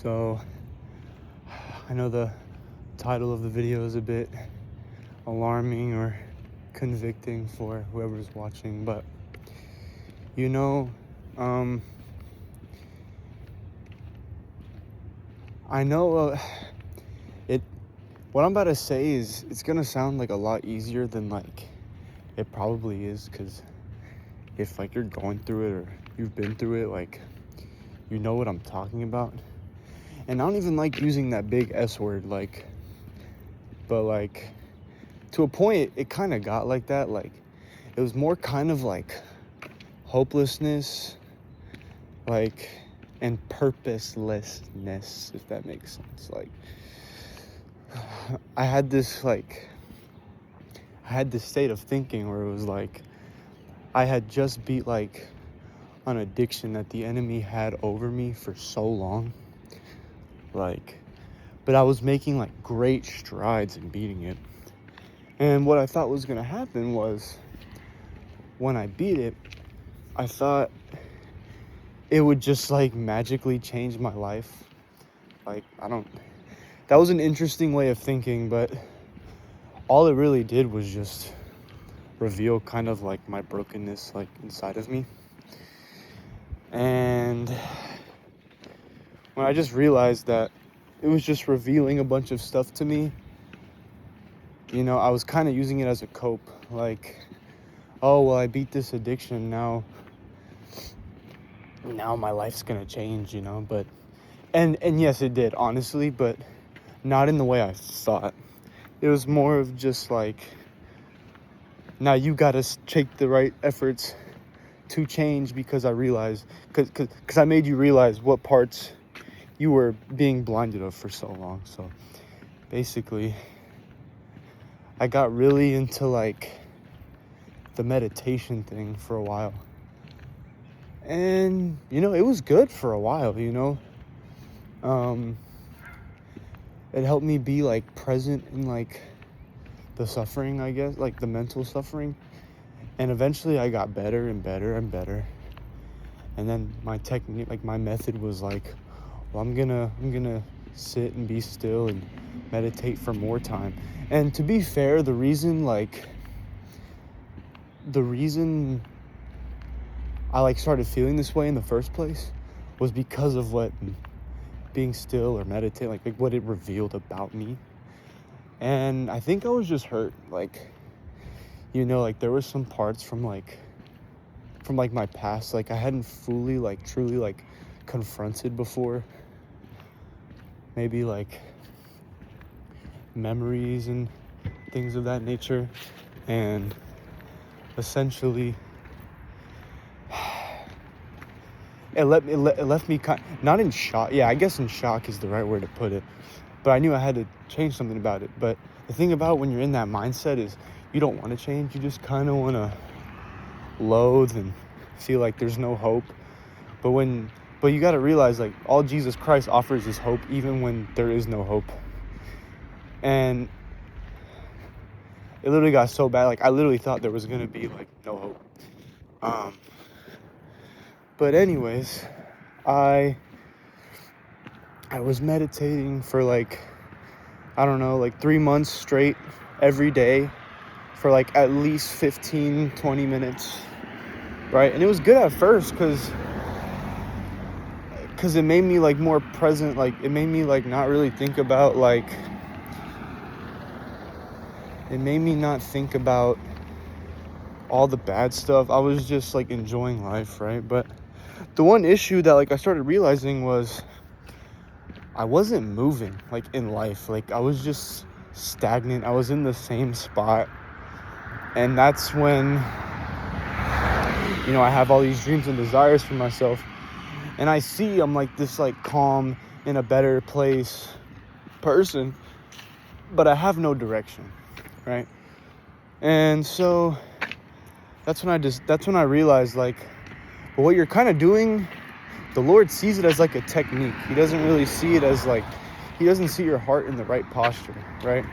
So I know the title of the video is a bit alarming or convicting for whoever's watching, but you know, I know it. What I'm about to say is it's gonna sound like a lot easier than like it probably is, because if like you're going through it or you've been through it, like you know what I'm talking about. And I don't even like using that big S word, like, but like to a point it kind of got like that. Like it was more kind of like hopelessness, like, and purposelessness, if that makes sense. Like I had this state of thinking where it was like I had just beat like an addiction that the enemy had over me for so long, like, but I was making like great strides in beating it. And what I thought was gonna happen was when I beat it, I thought it would just like magically change my life. Like, that was an interesting way of thinking, but all it really did was just reveal kind of like my brokenness like inside of me. And when I just realized that it was just revealing a bunch of stuff to me, you know, I was kind of using it as a cope. Like, oh, well, I beat this addiction, now my life's gonna change, you know. But and yes, it did, honestly, but not in the way I thought. It was more of just like, now you gotta take the right efforts to change, because I realized, because I made you realize what parts you were being blinded of for so long. So basically, I got really into like the meditation thing for a while. And, you know, it was good for a while, you know. It helped me be like present in like the suffering, I guess, like the mental suffering. And eventually I got better and better and better. And then my technique, like my method was like, well, I'm gonna sit and be still and meditate for more time. And to be fair, the reason I like started feeling this way in the first place was because of what being still or meditate, like what it revealed about me. And I think I was just hurt, like, you know, like there were some parts from my past, like I hadn't fully like truly like confronted before. Maybe like memories and things of that nature. And essentially it left me not in shock. Yeah, I guess in shock is the right word to put it. But I knew I had to change something about it. But the thing about when you're in that mindset is you don't want to change. You just kind of want to loathe and feel like there's no hope. But you got to realize, like, all Jesus Christ offers is hope even when there is no hope. And it literally got so bad. Like, I literally thought there was going to be, like, no hope. But anyways, I was meditating for, like, I don't know, like 3 months straight every day for, like, at least 15, 20 minutes, right? And it was good at first because it made me, like, more present. Like, it made me, like, not really think about, like, it made me not think about all the bad stuff. I was just, like, enjoying life, right? But the one issue that, like, I started realizing was I wasn't moving, like, in life. Like, I was just stagnant. I was in the same spot. And that's when, you know, I have all these dreams and desires for myself. And I see I'm, like, this, like, calm, in a better place person. But I have no direction, right? And so that's when I realized, like, well, what you're kind of doing, the Lord sees it as like a technique. He doesn't really see it as like, he doesn't see your heart in the right posture, right?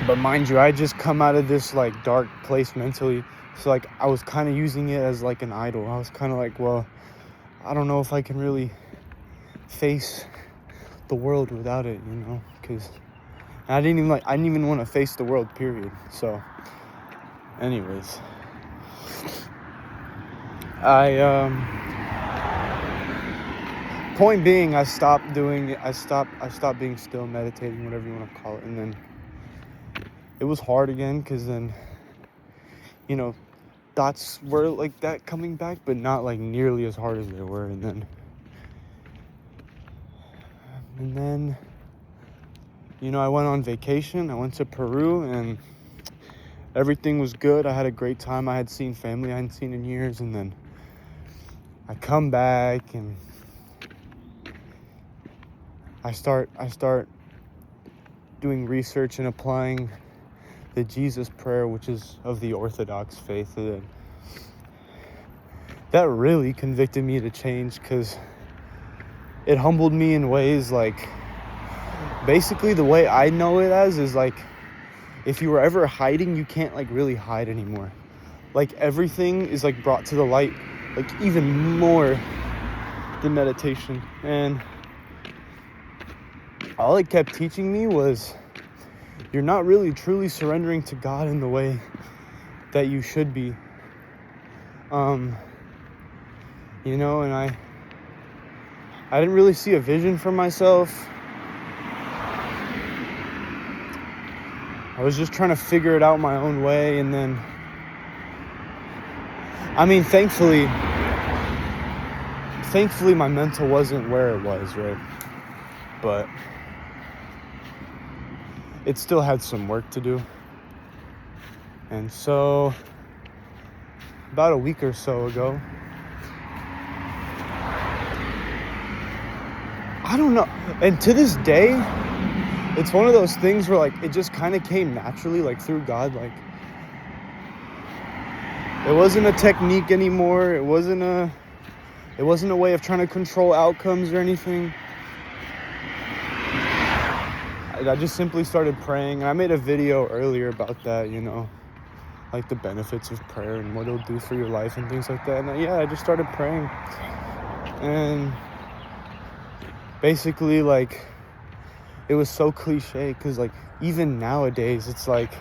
But mind you, I just come out of this like dark place mentally. So like I was kind of using it as like an idol. I was kind of like, well, I don't know if I can really face the world without it, you know, because I didn't even want to face the world, period. So anyways, point being, I stopped doing it. I stopped being still, meditating, whatever you want to call it. And then it was hard again, because then, you know, thoughts were like that coming back, but not like nearly as hard as they were. And then, you know, I went on vacation. I went to Peru, and everything was good. I had a great time. I had seen family I hadn't seen in years. And then I come back, and I start doing research and applying the Jesus prayer, which is of the Orthodox faith. And that really convicted me to change, because it humbled me in ways like, basically the way I know it as is like, if you were ever hiding, you can't like really hide anymore. Like everything is like brought to the light, like even more than meditation. And all it kept teaching me was, you're not really truly surrendering to God in the way that you should be. You know, and I didn't really see a vision for myself. I was just trying to figure it out my own way. And then, I mean, thankfully my mental wasn't where it was, right? But it still had some work to do. And so, about a week or so ago, I don't know, and to this day, it's one of those things where like it just kind of came naturally, like through God. Like it wasn't a technique anymore. It wasn't a way of trying to control outcomes or anything. I just simply started praying. And I made a video earlier about that, you know, like the benefits of prayer and what it'll do for your life and things like that. And I just started praying. And basically, like, it was so cliche, because like even nowadays it's like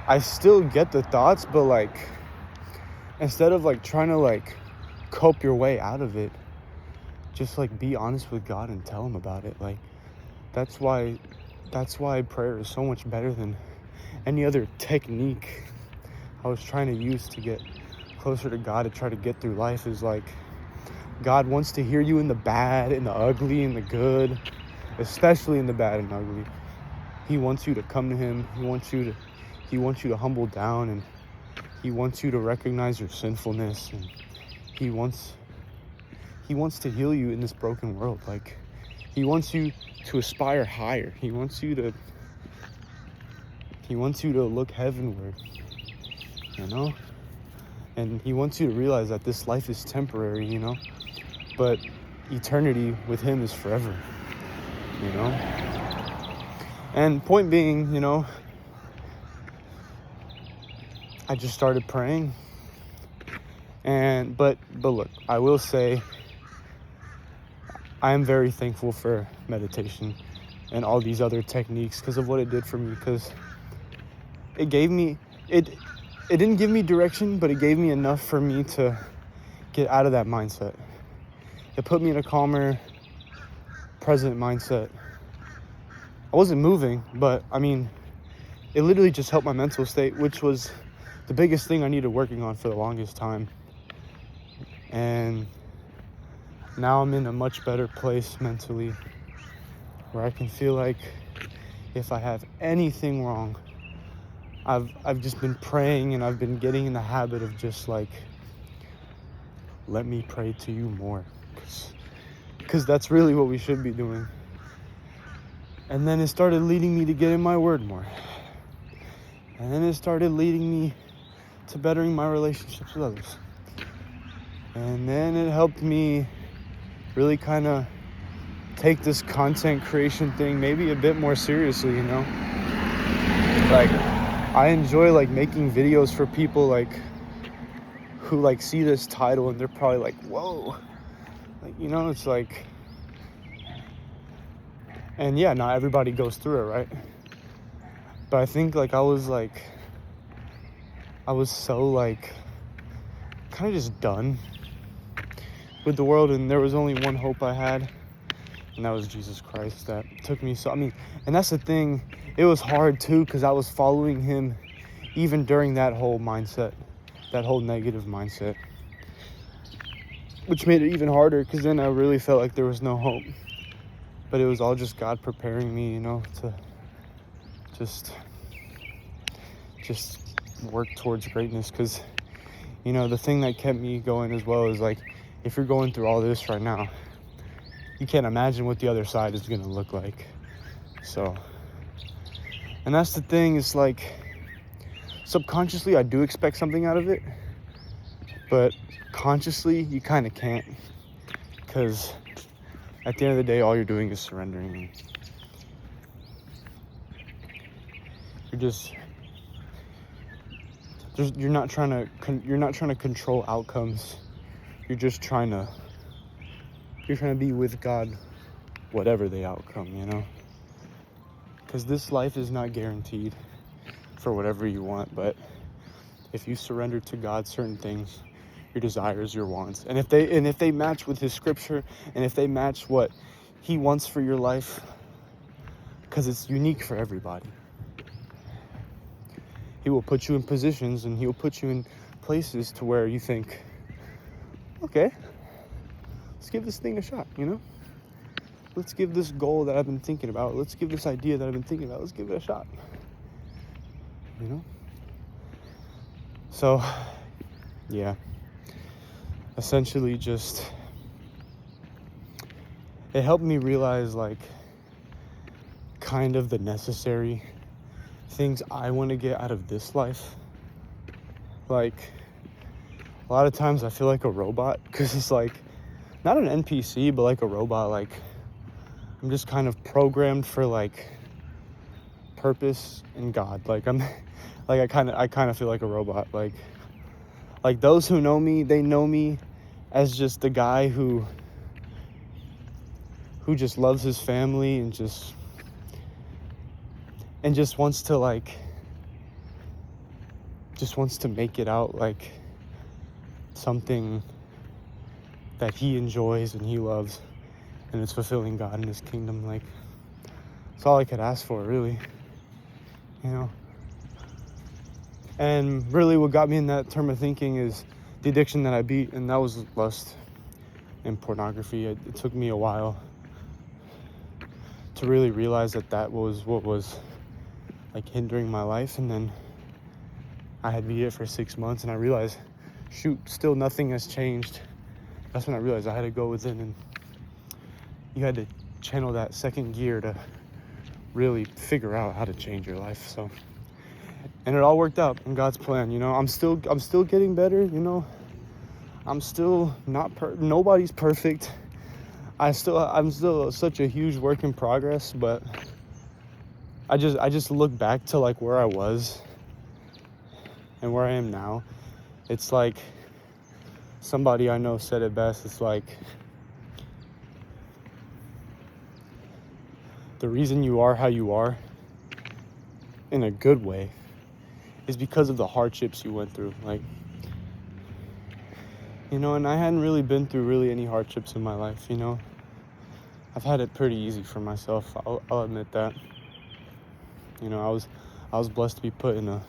I still get the thoughts, but like instead of like trying to like cope your way out of it, just like be honest with God and tell him about it. Like that's why prayer is so much better than any other technique I was trying to use to get closer to God, to try to get through life. Is like, God wants to hear you in the bad, in the ugly, in the good, especially in the bad and ugly. He wants you to come to him. He wants you to humble down, and he wants you to recognize your sinfulness, and he wants to heal you in this broken world. Like, he wants you to aspire higher. He wants you to look heavenward, you know? And he wants you to realize that this life is temporary, you know? But eternity with him is forever, you know? And point being, you know, I just started praying. But look, I will say I am very thankful for meditation and all these other techniques because of what it did for me. Because it didn't give me direction, but it gave me enough for me to get out of that mindset. It put me in a calmer, present mindset. I wasn't moving, but I mean, it literally just helped my mental state, which was the biggest thing I needed working on for the longest time. And now I'm in a much better place mentally, where I can feel like if I have anything wrong, I've just been praying, and I've been getting in the habit of just like, let me pray to you more, because that's really what we should be doing. And then it started leading me to get in my word more, and then it started leading me to bettering my relationships with others, and then it helped me really kind of take this content creation thing maybe a bit more seriously, you know? Like, I enjoy like making videos for people like who like see this title and they're probably like, whoa, like, you know, it's like And yeah, not everybody goes through it, right? But I think like I was so like kind of just done with the world, and there was only one hope I had, and that was Jesus Christ. That took me and that's the thing, it was hard too, because I was following him even during that whole mindset, that whole negative mindset, which made it even harder, because then I really felt like there was no hope. But it was all just God preparing me, to just work towards greatness. Because the thing that kept me going as well is like, if you're going through all this right now, you can't imagine what the other side is going to look like. So, and that's the thing, is like, subconsciously I do expect something out of it, but consciously you kind of can't, because at the end of the day, all you're doing is surrendering. You're not trying to control outcomes. You're trying to be with God, whatever the outcome, because this life is not guaranteed for whatever you want. But if you surrender to God certain things, your desires, your wants, and if they match with his scripture, and if they match what he wants for your life, because it's unique for everybody, he will put you in positions, and he'll put you in places to where you think, okay, let's give this thing a shot, let's give this goal that I've been thinking about, let's give this idea that I've been thinking about, let's give it a shot, So yeah, essentially just, it helped me realize like kind of the necessary things I want to get out of this life. Like, a lot of times I feel like a robot, because it's like not an NPC, but like a robot. Like, I'm just kind of programmed for like purpose and God. Like, I'm like, I kind of feel like a robot. Like those who know me, they know me as just the guy who just loves his family and just wants to make it out like something that he enjoys and he loves, and it's fulfilling God in his kingdom. Like, it's all I could ask for, really, And really what got me in that term of thinking is the addiction that I beat, and that was lust and pornography. It took me a while to really realize that was what was like hindering my life. And then I had beat it for 6 months, and I realized, shoot, still nothing has changed. That's when I realized I had to go within, and you had to channel that second gear to really figure out how to change your life. So, and it all worked out in God's plan. I'm still getting better. I'm still nobody's perfect. I'm still such a huge work in progress, but I just look back to like where I was and where I am now. It's like somebody I know said it best. It's like, the reason you are how you are, in a good way, is because of the hardships you went through. Like, and I hadn't really been through really any hardships in my life. I've had it pretty easy for myself. I'll admit that. I was blessed to be put in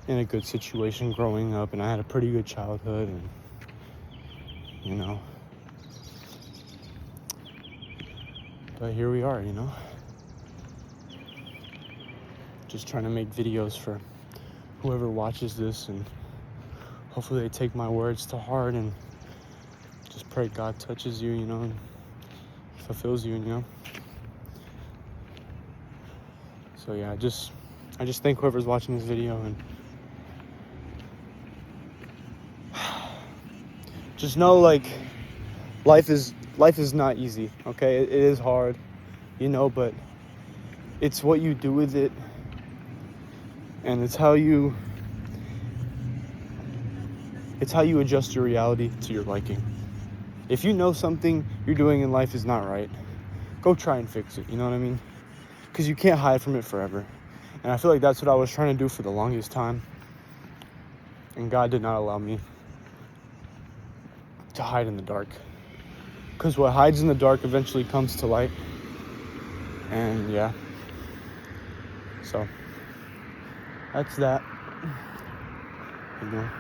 a good situation growing up, and I had a pretty good childhood, and but here we are, just trying to make videos for whoever watches this, and hopefully they take my words to heart, and just pray God touches you, and fulfills you, So yeah, I just thank whoever's watching this video, and just know, like, life is not easy, okay? It is hard, but it's what you do with it, and it's how you adjust your reality to your liking. If you know something you're doing in life is not right, go try and fix it, you know what I mean? Because you can't hide from it forever. And I feel like that's what I was trying to do for the longest time. And God did not allow me to hide in the dark. Because what hides in the dark eventually comes to light. And yeah. So, that's that. You know,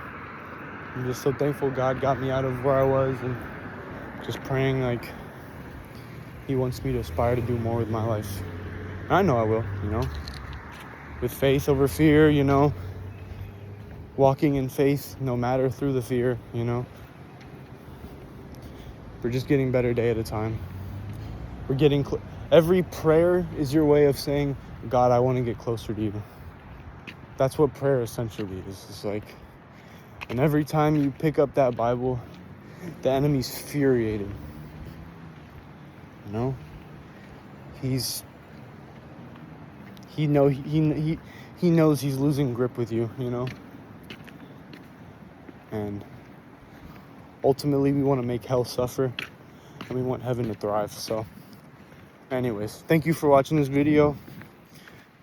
I'm just so thankful God got me out of where I was, and just praying like He wants me to aspire to do more with my life. And I know I will, you know, with faith over fear, you know, walking in faith no matter through the fear, you know. We're just getting better day at a time. We're getting every prayer is your way of saying, God, I want to get closer to you. That's what prayer essentially is. It's like, and every time you pick up that Bible, the enemy's furiated. You know, he knows he's losing grip with you. You know, and ultimately we want to make hell suffer, and we want heaven to thrive. So, anyways, thank you for watching this video.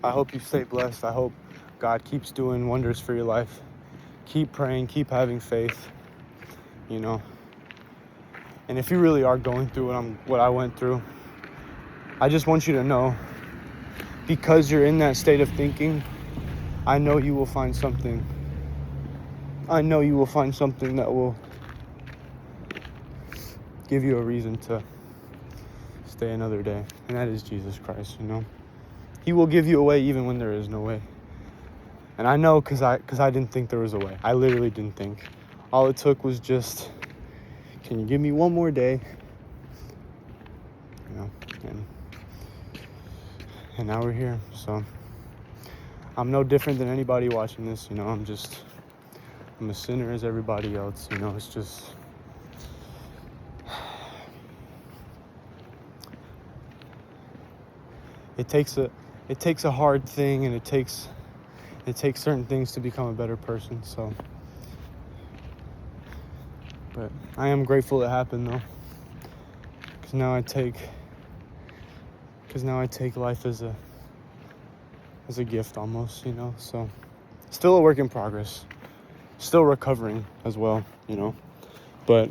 I hope you stay blessed. I hope God keeps doing wonders for your life. Keep praying, keep having faith, you know. And if you really are going through what I went through, I just want you to know, because you're in that state of thinking, I know you will find something. I know you will find something that will give you a reason to stay another day. And that is Jesus Christ, you know. He will give you a way even when there is no way. And I know because I didn't think there was a way. I literally didn't think. All it took was just, can you give me one more day? You know, and now we're here. So I'm no different than anybody watching this. You know, I'm a sinner as everybody else. You know, it's just, it takes a hard thing, and it takes certain things to become a better person. So, but I am grateful it happened though, because now I take life as a gift almost, you know. So still a work in progress, still recovering as well, you know, but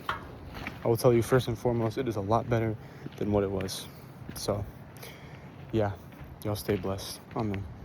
I will tell you, first and foremost, it is a lot better than what it was. So yeah, y'all stay blessed. Amen.